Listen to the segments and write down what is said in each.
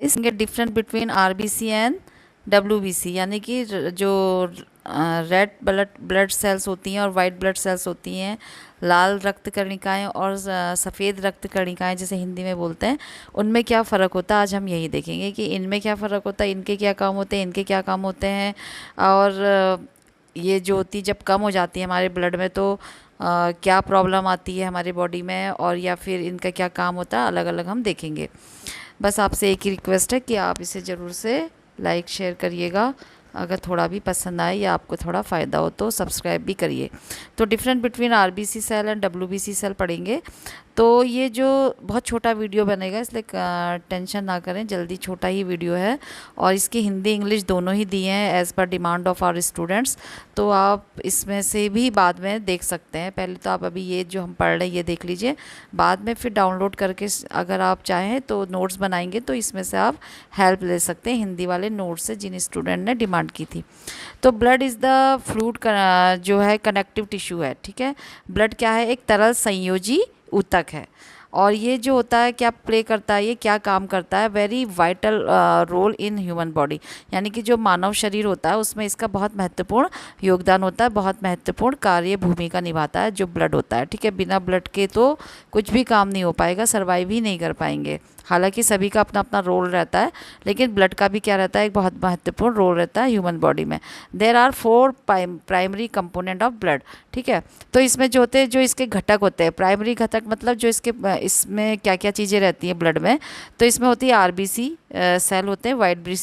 इसके different between RBC and WBC, यानी कि जो रेड ब्लड सेल्स होती हैं और वाइट ब्लड सेल्स होती हैं, लाल रक्त कणिकाएं और सफ़ेद रक्त कणिकाएं जिसे हिंदी में बोलते हैं, उनमें क्या फ़र्क होता है। आज हम यही देखेंगे कि इनमें क्या फ़र्क होता है, इनके क्या काम होते हैं, इनके क्या काम होते हैं। और ये जो होती जब कम हो जाती है हमारे ब्लड में तो क्या प्रॉब्लम आती है हमारी बॉडी में, और या फिर इनका क्या काम होता है, अलग अलग हम देखेंगे। बस आपसे एक ही रिक्वेस्ट है कि आप इसे ज़रूर से लाइक शेयर करिएगा। अगर थोड़ा भी पसंद आए या आपको थोड़ा फ़ायदा हो तो सब्सक्राइब भी करिए। तो different between RBC cell and WBC cell पढ़ेंगे। तो ये जो बहुत छोटा वीडियो बनेगा, इसलिए टेंशन ना करें, जल्दी छोटा ही वीडियो है। और इसकी हिंदी इंग्लिश दोनों ही दिए हैं as per demand of our students. तो आप इसमें से भी बाद में देख सकते हैं। पहले तो आप अभी ये जो हम पढ़ रहे हैं ये देख लीजिए, बाद में फिर डाउनलोड करके अगर आप चाहें तो नोट्स बनाएंगे तो इसमें से आप हेल्प ले सकते हैं हिंदी वाले नोट्स से जिन स्टूडेंट ने डिमांड की थी। तो ब्लड इज़ द फ्लूइड जो है कनेक्टिव टिश्यू है, ठीक है। ब्लड क्या है, एक तरल संयोजी ऊतक है। और ये जो होता है क्या प्ले करता है, ये क्या काम करता है, very vital role in human body, यानी कि जो मानव शरीर होता है उसमें इसका बहुत महत्वपूर्ण योगदान होता है, बहुत महत्वपूर्ण कार्य भूमिका निभाता है जो ब्लड होता है, ठीक है। बिना ब्लड के तो कुछ भी काम नहीं हो पाएगा, सर्वाइव ही नहीं कर पाएंगे। हालांकि सभी का अपना अपना रोल रहता है, लेकिन ब्लड का भी क्या रहता है, एक बहुत महत्वपूर्ण रोल रहता है ह्यूमन बॉडी में। There are 4 primary component of blood, ठीक है। तो इसमें जो होते हैं, जो इसके घटक होते हैं, प्राइमरी घटक मतलब जो इसके इसमें क्या क्या चीज़ें रहती हैं ब्लड में। तो इसमें होती है आरबीसी सेल होते हैं, वाइट ब्लड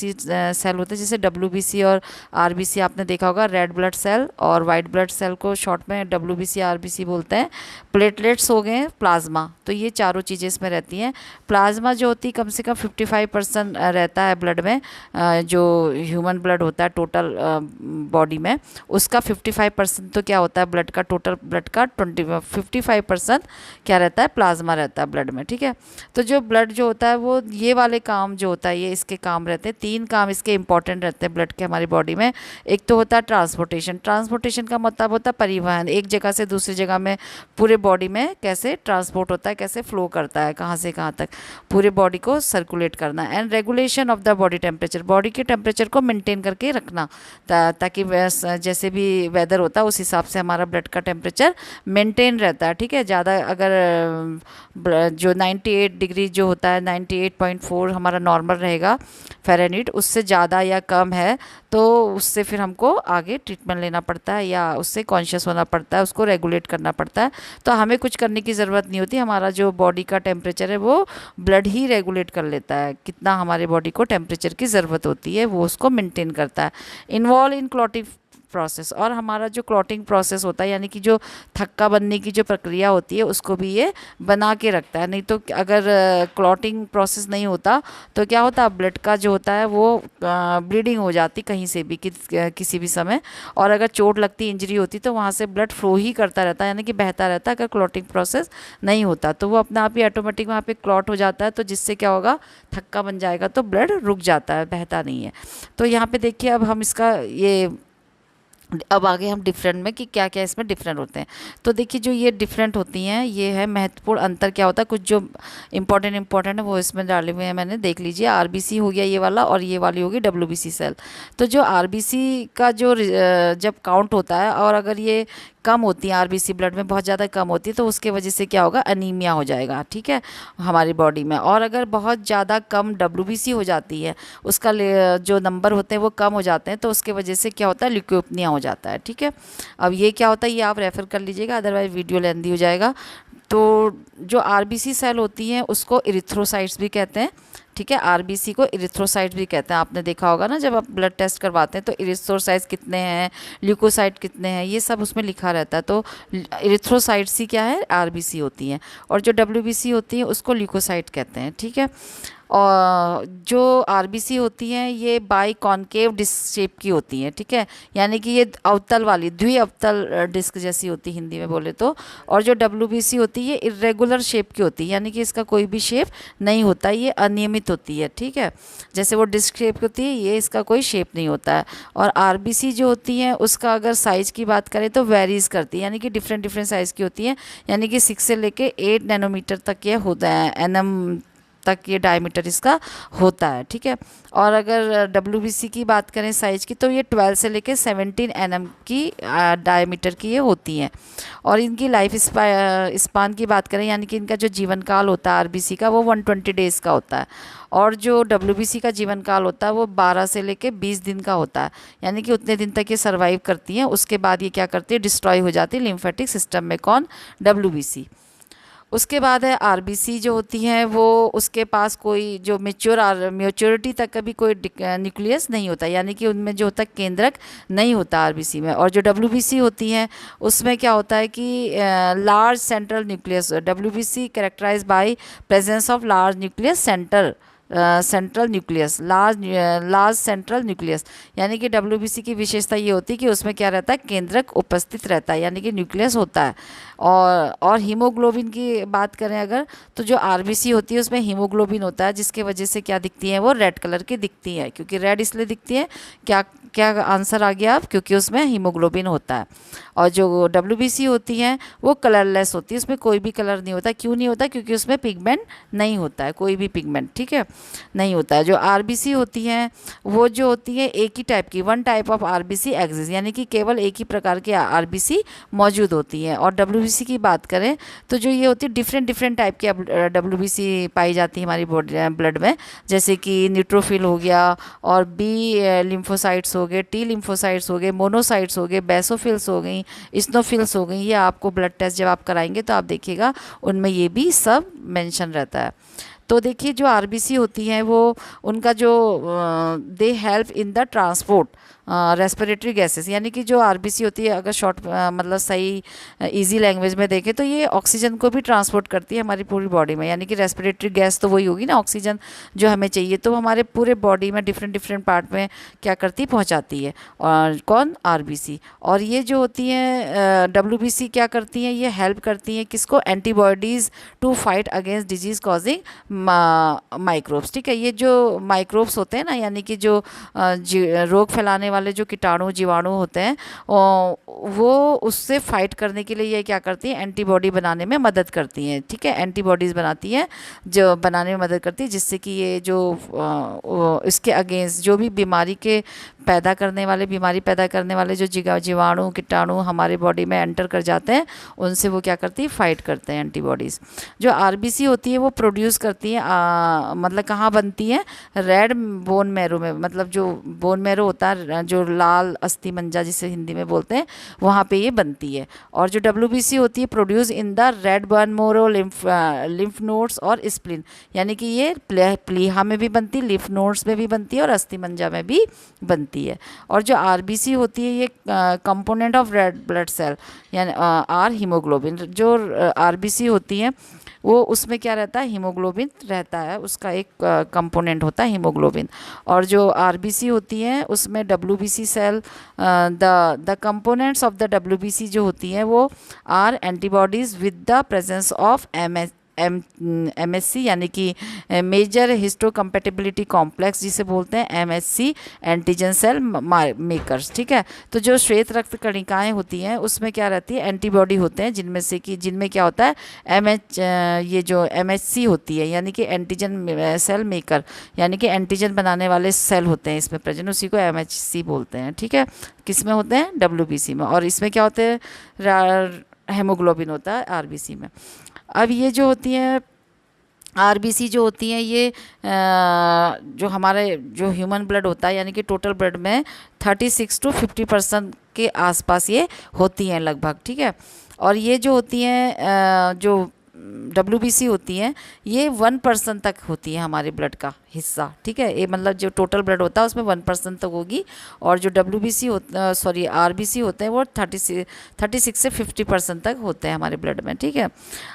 सेल होते हैं, जैसे डब्ल्यूबीसी और आरबीसी आपने देखा होगा, रेड ब्लड सेल और वाइट ब्लड सेल को शॉर्ट में डब्ल्यूबीसी आरबीसी बोलते हैं। प्लेटलेट्स हो गए, प्लाज्मा, तो ये चारों चीज़ें इसमें रहती हैं। प्लाज्मा जो होती है कम से कम 55% रहता है ब्लड में, जो ह्यूमन ब्लड होता है टोटल बॉडी में, उसका 55% तो क्या होता है ब्लड का, टोटल ब्लड का 55% क्या रहता है, प्लाज्मा रहता है ब्लड में, ठीक है। तो जो ब्लड जो होता है वो ये वाले काम जो होता है ये इसके काम रहते हैं, 3 काम इसके इंपॉर्टेंट रहते हैं ब्लड के हमारी बॉडी में। एक तो होता है ट्रांसपोर्टेशन, ट्रांसपोर्टेशन का मतलब होता है परिवहन, एक जगह से दूसरी जगह में पूरे बॉडी में कैसे ट्रांसपोर्ट होता है, कैसे फ्लो करता है, कहाँ से कहाँ तक पूरे बॉडी को सर्कुलेट करना। And regulation of the body temperature, body के टेम्परेचर को मेंटेन करके रखना, ताकि जैसे भी वेदर होता है उस हिसाब से हमारा ब्लड का टेम्परेचर मेंटेन रहता है, ठीक है। ज़्यादा अगर जो 98 डिग्री जो होता है, 98.4 हमारा नॉर्मल रहेगा फ़ारेनहीट, उससे ज़्यादा या कम है तो उससे फिर हमको आगे ट्रीटमेंट लेना पड़ता है या उससे कॉन्शियस होना पड़ता है, उसको रेगुलेट करना पड़ता है। तो हमें कुछ करने की ज़रूरत नहीं होती, हमारा जो बॉडी का टेम्परेचर है वो ब्लड ही रेगुलेट कर लेता है, कितना हमारे बॉडी को टेम्परेचर की ज़रूरत होती है वो उसको मेंटेन करता है। इन्वॉल्व इन क्लॉटिंग प्रोसेस, और हमारा जो क्लॉटिंग प्रोसेस होता है यानी कि जो थक्का बनने की जो प्रक्रिया होती है उसको भी ये बना के रखता है। नहीं तो अगर क्लॉटिंग प्रोसेस नहीं होता तो क्या होता, ब्लड का जो होता है वो ब्लीडिंग हो जाती कहीं से भी किसी भी समय, और अगर चोट लगती, इंजरी होती तो वहाँ से ब्लड फ्लो ही करता रहता है, यानी कि बहता रहता है। अगर क्लॉटिंग प्रोसेस नहीं होता तो वो अपने आप ही ऑटोमेटिक वहाँ पे क्लॉट हो जाता है, तो जिससे क्या होगा, थक्का बन जाएगा तो ब्लड रुक जाता है, बहता नहीं है। तो यहाँ पे देखिए अब हम इसका ये अब आगे हम डिफरेंट में कि क्या क्या इसमें डिफरेंट होते हैं। तो देखिए जो ये डिफरेंट होती हैं ये है महत्वपूर्ण अंतर क्या होता है, कुछ जो इंपॉर्टेंट है वो इसमें डाले हुए हैं मैंने, देख लीजिए। आरबीसी हो गया ये वाला, और ये वाली होगी डब्ल्यूबीसी सेल। तो जो आरबीसी का जो जब काउंट होता है और अगर ये कम होती है, आरबीसी ब्लड में बहुत ज़्यादा कम होती है तो उसके वजह से क्या होगा, अनीमिया हो जाएगा, ठीक है, हमारी बॉडी में। और अगर बहुत ज़्यादा कम डब्ल्यूबीसी हो जाती है, उसका जो नंबर होते हैं वो कम हो जाते हैं, तो उसके वजह से क्या होता है, ल्यूकेमिया हो जाता है, ठीक है। अब ये क्या होता है ये आप रेफ़र कर लीजिएगा, अदरवाइज वीडियो लेंदी हो जाएगा। तो जो आरबीसी सेल होती हैं उसको इरिथ्रोसाइट्स भी कहते हैं, ठीक है। आरबीसी को इरिथ्रोसाइट भी कहते हैं। आपने देखा होगा ना जब आप ब्लड टेस्ट करवाते हैं तो इरिथ्रोसाइट्स कितने हैं, ल्यूकोसाइट कितने हैं, ये सब उसमें लिखा रहता है। तो इरिथ्रोसाइट्स ही क्या है, आरबीसी होती हैं, और जो डब्ल्यूबीसी होती है उसको ल्यूकोसाइट कहते हैं, ठीक है। और जो आरबीसी होती हैं ये बाई कॉन्केव डिस्क शेप की होती हैं, ठीक है, यानी कि ये अवतल वाली द्विअवतल डिस्क जैसी होती है हिंदी में बोले तो। और जो डब्ल्यूबीसी होती है इरेगुलर शेप की होती है, यानी कि इसका कोई भी शेप नहीं होता, ये अनियमित होती है, ठीक है। जैसे वो डिस्क शेप की होती है, ये इसका कोई शेप नहीं होता है। और आरबीसी जो होती हैं उसका अगर साइज़ की बात करें तो वेरीज करती है, यानी कि डिफरेंट साइज़ की होती हैं, यानी कि 6 से लेके 8 नैनोमीटर तक ये होता है, एनएम तक ये डायमीटर इसका होता है, ठीक है। और अगर डब्ल्यूबीसी की बात करें साइज़ की, तो ये 12 से लेके 17 एनएम की डायमीटर की ये होती हैं। और इनकी लाइफ स्पान की बात करें, यानी कि इनका जो जीवन काल होता है आरबीसी का, वो 120 डेज़ का होता है। और जो डब्ल्यूबीसी का जीवन काल होता है वो 12 से लेके 20 दिन का होता है, यानी कि उतने दिन तक ये सर्वाइव करती हैं। उसके बाद ये क्या करती है, डिस्ट्रॉय हो जाती है लिम्फेटिक सिस्टम में। कौन? डब्ल्यूबीसी। उसके बाद है आरबीसी जो होती हैं, वो उसके पास कोई जो मेच्योरिटी तक कभी कोई न्यूक्लियस नहीं होता, यानी कि उनमें जो होता है केंद्रक नहीं होता आरबीसी में। और जो डब्ल्यूबीसी होती हैं उसमें क्या होता है कि large central nucleus, WBC characterize by presence of large nucleus central nucleus, large central nucleus, यानी कि डब्ल्यूबीसी की विशेषता ये होती है कि उसमें क्या रहता है, केंद्रक उपस्थित रहता है, यानी कि न्यूक्लियस होता है। और हीमोग्लोबिन की बात करें अगर, तो जो आरबीसी होती है उसमें हीमोग्लोबिन होता है, जिसके वजह से क्या दिखती हैं, वो रेड कलर की दिखती हैं। क्योंकि रेड इसलिए दिखती है, क्या क्या आंसर आ गया आप, क्योंकि उसमें हीमोग्लोबिन होता है। और जो डब्ल्यूबीसी होती हैं वो कलरलेस होती है, उसमें कोई भी कलर नहीं होता। क्यों नहीं होता? क्योंकि उसमें पिगमेंट नहीं होता है, कोई भी पिगमेंट, ठीक है, नहीं होता है। जो आरबीसी होती हैं वो जो होती है एक ही टाइप की, one type of RBC exist, यानी कि केवल एक ही प्रकार की आरबीसी मौजूद होती हैं। और डब्ल्यूबीसी की बात करें तो जो ये होती है डिफरेंट टाइप की डब्ल्यूबीसी पाई जाती है हमारी बॉडी ब्लड में, जैसे कि न्यूट्रोफिल हो गया, और बी लिम्फोसाइट्स हो गए, टी लिम्फोसाइट्स हो गए, मोनोसाइट्स हो गए, बेसोफिल्स हो गई, स्नोफिल्स हो गई। ये आपको ब्लड टेस्ट जब आप कराएंगे तो आप देखिएगा उनमें ये भी सब मेंशन रहता है। तो देखिए जो आरबीसी होती हैं वो उनका जो they help in the transport respiratory gases, यानी कि जो आरबीसी होती है, अगर शॉर्ट मतलब सही इजी लैंग्वेज में देखें तो ये ऑक्सीजन को भी ट्रांसपोर्ट करती है हमारी पूरी बॉडी में, यानी कि रेस्पिरेटरी गैस तो वही होगी ना, ऑक्सीजन जो हमें चाहिए, तो हमारे पूरे बॉडी में डिफरेंट पार्ट में क्या करती, पहुंचाती है। और कौन? आरबीसी। और ये जो होती हैं डब्ल्यूबीसी क्या करती हैं, ये हेल्प करती हैं किसको? Antibodies to fight against disease causing microbes, ठीक है। ये जो माइक्रोब्स होते हैं ना, यानी कि जो रोग फैलाने वाले जो कीटाणु जीवाणु होते हैं, वो उससे फाइट करने के लिए ये क्या करती हैं, एंटीबॉडी बनाने में मदद करती हैं, ठीक है। एंटीबॉडीज़ बनाती हैं, जो बनाने में मदद करती है, जिससे कि ये जो इसके अगेंस्ट जो भी बीमारी पैदा करने वाले जो जीवाणु कीटाणु हमारे बॉडी में एंटर कर जाते हैं, उनसे वो क्या करती है, फाइट करते हैं एंटीबॉडीज़। जो आरबीसी होती है वो प्रोड्यूस करती है, मतलब कहाँ बनती है? रेड बोन मैरो में, मतलब जो बोन मैरो होता है, जो लाल अस्थि मंजा जिसे हिंदी में बोलते हैं, वहाँ पे ये बनती है। और जो डब्ल्यूबीसी होती है produce in the red bone marrow, lymph nodes और स्प्लीन, यानी कि ये प्लीहा में भी बनती है, लिम्फ नोड्स में भी बनती है, और अस्थि मंजा में भी बनती है। और जो आरबीसी होती है ये component of red blood cell, यानी आर हीमोग्लोबिन। जो आरबीसी होती है वो उसमें क्या रहता है, हीमोग्लोबिन रहता है, उसका एक कंपोनेंट होता है हीमोग्लोबिन। और जो आरबीसी होती है उसमें WBC cell, the components of the WBC जो होती हैं वो are antibodies with the presence of MSC, यानी कि मेजर हिस्टोकम्पेटिबिलिटी कॉम्प्लेक्स जिसे बोलते हैं, एमएससी एंटीजन सेल मेकर्स, ठीक है। तो जो श्वेत रक्त कणिकाएं होती हैं उसमें क्या रहती है, एंटीबॉडी होते हैं, जिनमें क्या होता है, ये जो एमएचसी होती है, यानी कि एंटीजन सेल मेकर, यानी कि एंटीजन बनाने वाले सेल होते हैं इसमें प्रेजेंट, उसी को एमएचसी बोलते हैं, ठीक है। किस में होते हैं? डब्ल्यूबीसी में। और इसमें क्या होते हैं? हेमोग्लोबिन होता है आरबीसी में। अब ये जो होती हैं आरबीसी जो होती हैं ये जो हमारे जो ह्यूमन ब्लड होता है, यानी कि टोटल ब्लड में 36 to 50% के आसपास ये होती हैं लगभग, ठीक है। और ये जो होती हैं जो डब्ल्यूबीसी होती हैं ये 1% तक होती है हमारे ब्लड का हिस्सा, ठीक है। ये मतलब जो टोटल ब्लड होता है उसमें 1% तक होगी। और जो आरबीसी होते हैं वो 36 से 50% तक होते हैं हमारे ब्लड में, ठीक है।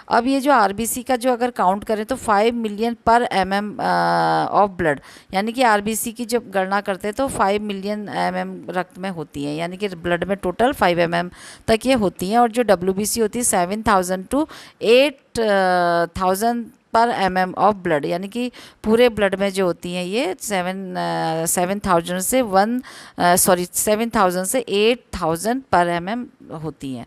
अब ये जो आरबीसी का जो अगर काउंट करें तो 5 मिलियन पर mm ऑफ ब्लड, यानी कि आरबीसी की जब गणना करते हैं तो 5 मिलियन mm रक्त में होती है, यानी कि ब्लड में टोटल 5 mm तक ये होती हैं। और जो डब्ल्यूबीसी होती है 7,000 to 8,000 पर mm ऑफ ब्लड, यानी कि पूरे ब्लड में जो होती हैं ये 7,000 से 8,000 पर mm होती हैं।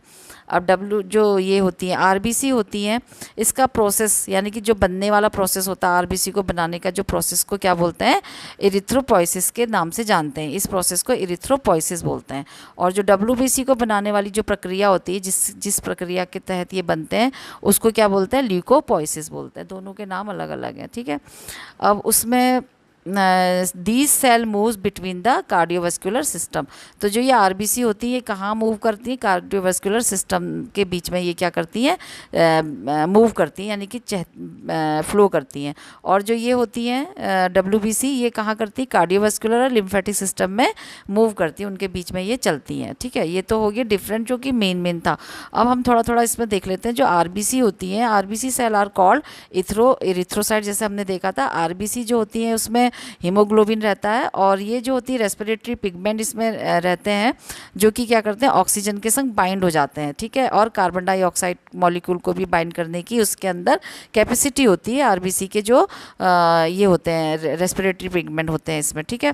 अब डब्ल्यू जो ये होती हैं आरबीसी होती हैं, इसका प्रोसेस यानी कि जो बनने वाला प्रोसेस होता है आरबीसी को बनाने का, जो प्रोसेस को क्या बोलते हैं, इरिथ्रोपोइसिस के नाम से जानते हैं। इस प्रोसेस को इरिथ्रोपोइसिस बोलते हैं। और जो डब्ल्यूबीसी को बनाने वाली जो प्रक्रिया होती है, जिस जिस प्रक्रिया के तहत ये बनते हैं, उसको क्या बोलते हैं, ल्यूकोपोइसिस बोलते हैं। दोनों के नाम अलग अलग हैं, ठीक है। अब उसमें these cell moves between the cardiovascular system. तो जो ये आरबीसी होती है, ये कहाँ मूव करती है, कार्डियोवास्कुलर सिस्टम के बीच में ये क्या करती हैं, मूव करती हैं, यानी कि फ्लो करती हैं। और जो ये होती हैं डब्ल्यूबीसी, ये कहाँ करती है, कार्डियोवास्कुलर और लिम्फेटिक सिस्टम में मूव करती हैं, उनके बीच में ये चलती हैं, ठीक है। ये तो हो गया डिफरेंट, जो कि मेन था। अब हम थोड़ा थोड़ा इसमें देख लेते हैं। जो आरबीसी होती हैं, RBC cell are called erythrocyte, जैसे हमने देखा था। आरबीसी जो होती है उसमें हीमोग्लोबिन रहता है, और ये जो होती है रेस्पिरेटरी पिगमेंट इसमें रहते हैं, जो कि क्या करते हैं, ऑक्सीजन के संग बाइंड हो जाते हैं, ठीक है। और कार्बन डाइऑक्साइड मॉलिक्यूल को भी बाइंड करने की उसके अंदर कैपेसिटी होती है आरबीसी के, जो ये होते हैं रेस्पिरेटरी पिगमेंट होते हैं इसमें, ठीक है,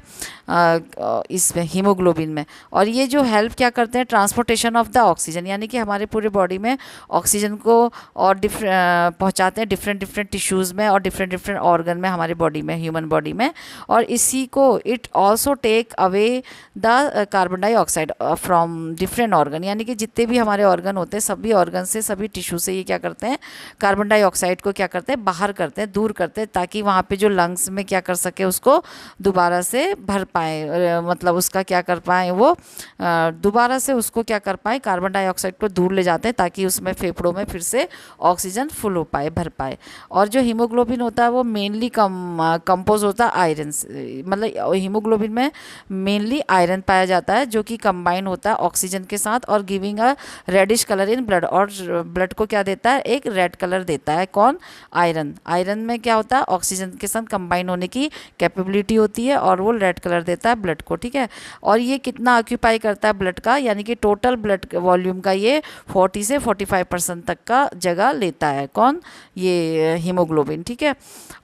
इसमें हीमोग्लोबिन में। और ये जो हेल्प क्या करते हैं, ट्रांसपोर्टेशन ऑफ द ऑक्सीजन, यानी कि हमारे पूरे बॉडी में ऑक्सीजन को और पहुंचाते हैं डिफरेंट टिश्यूज़ में और डिफरेंट ऑर्गन में हमारे बॉडी में, ह्यूमन बॉडी में। और इसी को it also take away the carbon dioxide from different organ, यानी कि जितने भी हमारे ऑर्गन होते हैं, सभी ऑर्गन से, सभी टिश्यू से ये क्या करते हैं, कार्बन डाइऑक्साइड को क्या करते हैं, बाहर करते हैं, दूर करते हैं, ताकि वहाँ पे जो लंग्स में क्या कर सके, उसको दोबारा से भर पाए, मतलब उसका क्या कर पाए, वो दोबारा से उसको क्या कर पाए, कार्बन डाइऑक्साइड को दूर ले जाते हैं, ताकि उसमें फेफड़ों में फिर से ऑक्सीजन फुल हो पाए, भर पाए। और जो हीमोग्लोबिन होता है वो मेनली कंपोज होता है आयरन से, मतलब हीमोग्लोबिन में मेनली आयरन पाया जाता है, जो कि कंबाइन होता है ऑक्सीजन के साथ और giving a reddish colour in blood, और ब्लड को क्या देता है, एक रेड कलर देता है। कौन, आयरन। आयरन में क्या होता है, ऑक्सीजन के साथ कंबाइन होने की कैपेबिलिटी होती है, और वो रेड कलर देता है ब्लड को, ठीक है। और ये कितना ऑक्यूपाई करता है ब्लड का, यानी कि टोटल ब्लड वॉल्यूम का ये 40 से 45% तक का जगह लेता है। कौन, ये हीमोग्लोबिन, ठीक है।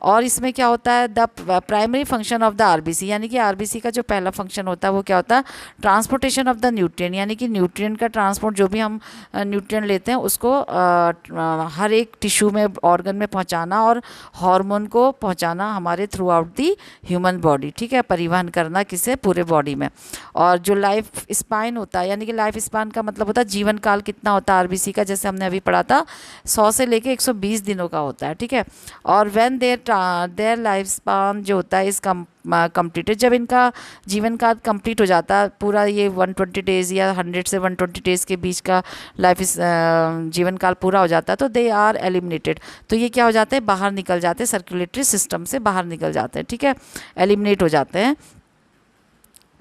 और इसमें क्या होता है, the primary function of the RBC, यानी कि आरबीसी का जो पहला फंक्शन होता है वो क्या होता है, ट्रांसपोर्टेशन ऑफ द न्यूट्रिएंट, यानी कि न्यूट्रिएंट का ट्रांसपोर्ट, जो भी हम न्यूट्रिएंट लेते हैं उसको हर एक टिश्यू में, ऑर्गन में पहुंचाना, और हार्मोन को पहुंचाना हमारे through out the human body, ठीक है, परिवहन करना किसे, पूरे बॉडी में। और जो लाइफ स्पान होता है, यानी कि लाइफ स्पान का मतलब होता है जीवन काल कितना होता है आरबीसी का, जैसे हमने अभी पढ़ा था 100 से लेके 120 दिनों का होता है, ठीक है। और व्हेन देयर लाइफ स्पान जो होता है इस कंप्लीटेड, जब इनका जीवन काल कंप्लीट हो जाता है पूरा, ये 120 डेज़ या 100 से 120 डेज़ के बीच का लाइफ जीवन काल पूरा हो जाता है, तो दे आर एलिमिनेटेड, तो ये क्या हो जाते हैं, बाहर निकल जाते हैं, सर्कुलेटरी सिस्टम से बाहर निकल जाते हैं, ठीक है, एलिमिनेट हो जाते हैं,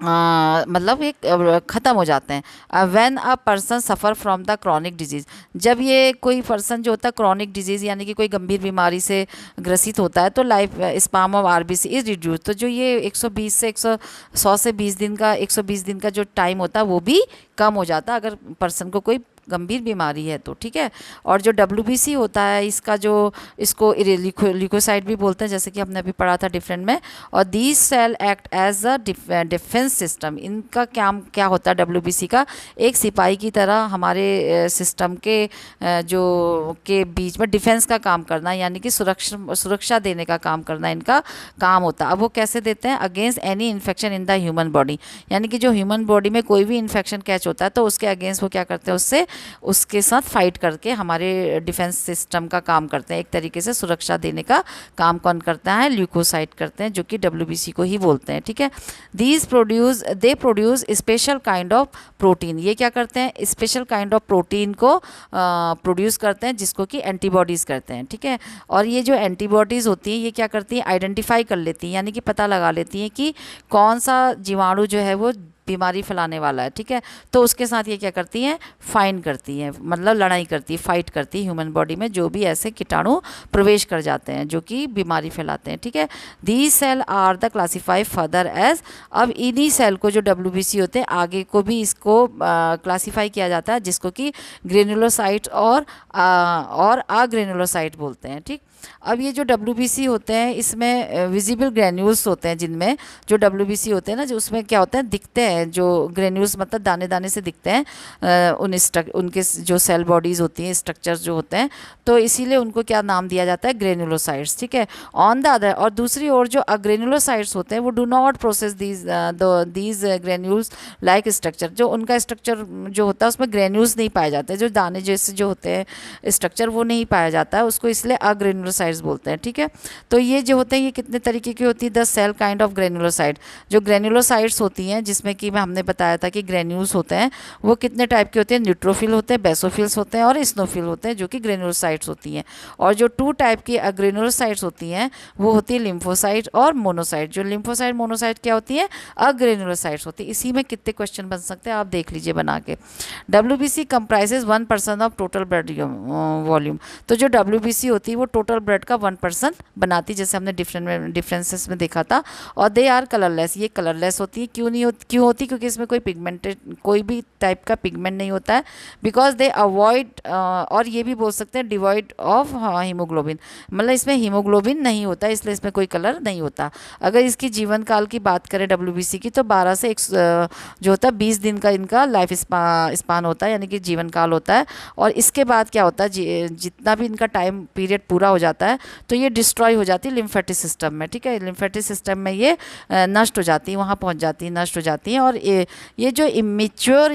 मतलब एक ख़त्म हो जाते हैं। When a person suffer from the chronic disease, जब ये कोई पर्सन जो होता है क्रॉनिक डिजीज़ यानी कि कोई गंभीर बीमारी से ग्रसित होता है, तो life span of RBC is reduce, तो जो ये 120 से 100 से 20 दिन का 120 दिन का जो टाइम होता है वो भी कम हो जाता है, अगर पर्सन को कोई गंभीर बीमारी है तो, ठीक है। और जो डब्ल्यूबीसी होता है इसका जो, इसको ल्यूकोसाइट भी बोलते हैं, जैसे कि हमने अभी पढ़ा था डिफरेंट में। और these cell act as a defence system, इनका क्या होता है डब्ल्यूबीसी का, एक सिपाही की तरह हमारे सिस्टम के जो के बीच में डिफेंस का काम करना, यानी कि सुरक्षा देने का काम करना इनका काम होता है। अब वो कैसे देते हैं, against any infection in the human body, यानी कि जो ह्यूमन बॉडी में कोई भी इन्फेक्शन कैच होता है तो उसके अगेंस्ट वो क्या करते हैं, उसके साथ फाइट करके हमारे डिफेंस सिस्टम का काम करते हैं, एक तरीके से सुरक्षा देने का काम कौन करता है, ल्यूकोसाइट करते हैं, जो कि डब्ल्यूबीसी को ही बोलते हैं, ठीक है। They produce special kind of protein, ये क्या करते हैं, स्पेशल काइंड ऑफ प्रोटीन को प्रोड्यूस करते हैं, जिसको कि एंटीबॉडीज़ करते हैं, ठीक है। और ये जो एंटीबॉडीज़ होती हैं ये क्या करती हैं, आइडेंटिफाई कर लेती हैं, यानी कि पता लगा लेती हैं कि कौन सा जीवाणु जो है वो बीमारी फैलाने वाला है, ठीक है। तो उसके साथ ये क्या करती हैं, फाइट करती हैं, मतलब लड़ाई करती है, फाइट करती है ह्यूमन बॉडी में जो भी ऐसे कीटाणु प्रवेश कर जाते हैं जो कि बीमारी फैलाते हैं, ठीक है। These cell are the classify further as, अब इन्हीं सेल को जो डब्ल्यूबीसी होते हैं आगे को भी इसको क्लासीफाई किया जाता है, जिसको कि ग्रेनुलोसाइट और अग्रेनुलोसाइट बोलते हैं, ठीक। अब ये जो WBC होते हैं इसमें विजिबल ग्रेन्यूल्स होते हैं, जिनमें जो WBC होते हैं ना, जो उसमें क्या होते हैं, दिखते हैं जो ग्रेन्यूल्स, मतलब दाने दाने से दिखते हैं उनके जो सेल बॉडीज़ होती हैं, स्ट्रक्चर्स जो होते हैं, तो इसीलिए उनको क्या नाम दिया जाता है, ग्रेनुलोसाइट्स। ठीक है। ऑन द अदर, और दूसरी ओर जो अग्रेनुलोसाइट्स होते हैं वो do not process these granules like structure, जो उनका स्ट्रक्चर जो होता है उसमें ग्रेन्यूल्स नहीं पाए जाते, जो दाने जैसे जो होते हैं स्ट्रक्चर वो नहीं पाया जाता है, उसको इसलिए अग्रेनुलोसाइट्स बोलते हैं। ठीक है। तो ये जो होते हैं ये कितने तरीके की होती है, the cell kind of granulocyte, जो ग्रेनुलोसाइट्स होती हैं जिसमें कि हमने बताया था कि ग्रेन्यूल्स होते हैं, वो कितने टाइप के होते हैं, न्यूट्रोफिल होते हैं, बेसोफिल्स होते हैं और स्नोफिल होते हैं, जो कि ग्रेनुलोसाइट्स होती हैं। और जो 2 टाइप की ग्रेनुलोसाइट्स होती हैं वो होती है लिम्फोसाइट और मोनोसाइट। जो लिम्फोसाइट मोनोसाइट क्या होती है, अग्रेनुलोसाइट्स होती है। इसी में कितने क्वेश्चन बन सकते हैं आप देख लीजिए बना के। WBC comprises 1% of total blood volume. तो जो WBC होती है वो टोटल ब्लड का 1% बनाती है, जैसे हमने डिफरेंसेस में देखा था। और दे आर कलरलेस, ये कलरलेस होती है। क्यों होती, क्योंकि इसमें कोई भी टाइप का पिगमेंट नहीं होता है, बिकॉज दे अवॉइड, और ये भी बोल सकते हैं डिवॉइड ऑफ हीमोग्लोबिन, मतलब इसमें हीमोग्लोबिन नहीं होता, इसलिए इसमें कोई कलर नहीं होता। अगर इसकी जीवन काल की बात करें WBC की, तो 12 से जो होता है 20 दिन का इनका लाइफ स्पान होता है, यानी कि जीवन काल होता है। और इसके बाद क्या होता है, जितना भी इनका टाइम पीरियड पूरा हो जाता है तो ये डिस्ट्रॉय हो जाती है लिम्फेटिक सिस्टम में। ठीक है। लिम्फेटिक सिस्टम में ये नष्ट हो जाती है, वहाँ पहुँच जाती है, नष्ट हो जाती हैं। और ये जो इमेच्योर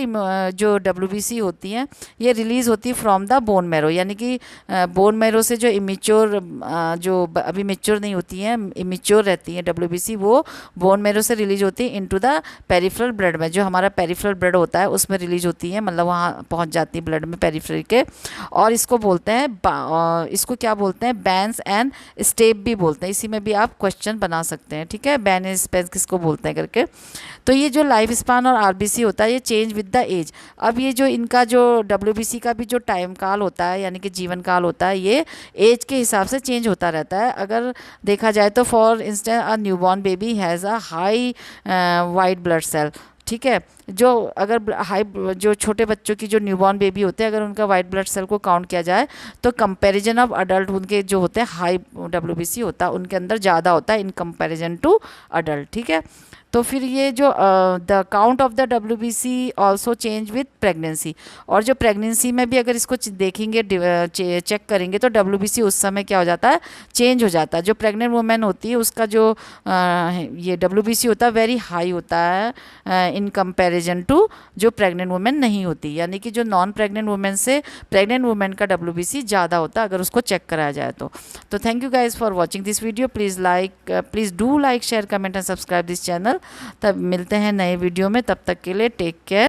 जो WBC होती हैं ये रिलीज़ होती है फ्रॉम द बोन मैरो, यानी कि बोन मैरो से जो इमेच्योर, जो अभी मेच्योर नहीं होती हैं, इमेच्योर रहती हैं WBC, वो बोन मैरो से रिलीज होती है इनटू द पेरिफेरल ब्लड में, जो हमारा पेरिफेरल ब्लड होता है उसमें रिलीज होती है, मतलब वहाँ पहुँच जाती है ब्लड में पेरिफेरल के। और इसको बोलते हैं इसको क्या बोलते हैं, बैंस एंड स्टेप भी बोलते हैं। इसी में भी आप क्वेश्चन बना सकते हैं। ठीक है। बैन एंड स्पेस किसको बोलते हैं करके। तो ये जो लाइफ स्पान और RBC होता है ये चेंज विद द एज। अब ये जो इनका जो WBC का भी जो टाइम काल होता है, यानी कि जीवन काल होता है, ये एज के हिसाब से चेंज होता रहता है। अगर देखा जाए तो for instance a newborn baby has a high white blood cell. ठीक है। जो अगर हाई, जो छोटे बच्चों की जो न्यूबॉर्न बेबी होते हैं, अगर उनका वाइट ब्लड सेल को काउंट किया जाए तो कंपैरिजन ऑफ अडल्ट, उनके जो होते हैं हाई WBC होता है उनके अंदर ज़्यादा होता है इन कंपैरिजन टू अडल्ट। ठीक है। तो फिर ये जो the count of the WBC also change with pregnancy. और जो प्रेगनेंसी में भी अगर इसको देखेंगे, चेक करेंगे, तो WBC उस समय क्या हो जाता है, चेंज हो जाता है। जो प्रेग्नेंट वुमेन होती है उसका जो ये WBC होता है वेरी हाई होता है इन कंपैरिजन टू जो प्रेग्नेंट वुमेन नहीं होती, यानी कि जो नॉन प्रेग्नेंट वुमेन से प्रेग्नेंट वुमेन का WBC ज़्यादा होता है अगर उसको चेक कराया जाए तो thank you guys for watching this video. Please do like, share, comment and subscribe this channel. तब मिलते हैं नए वीडियो में, तब तक के लिए टेक केयर।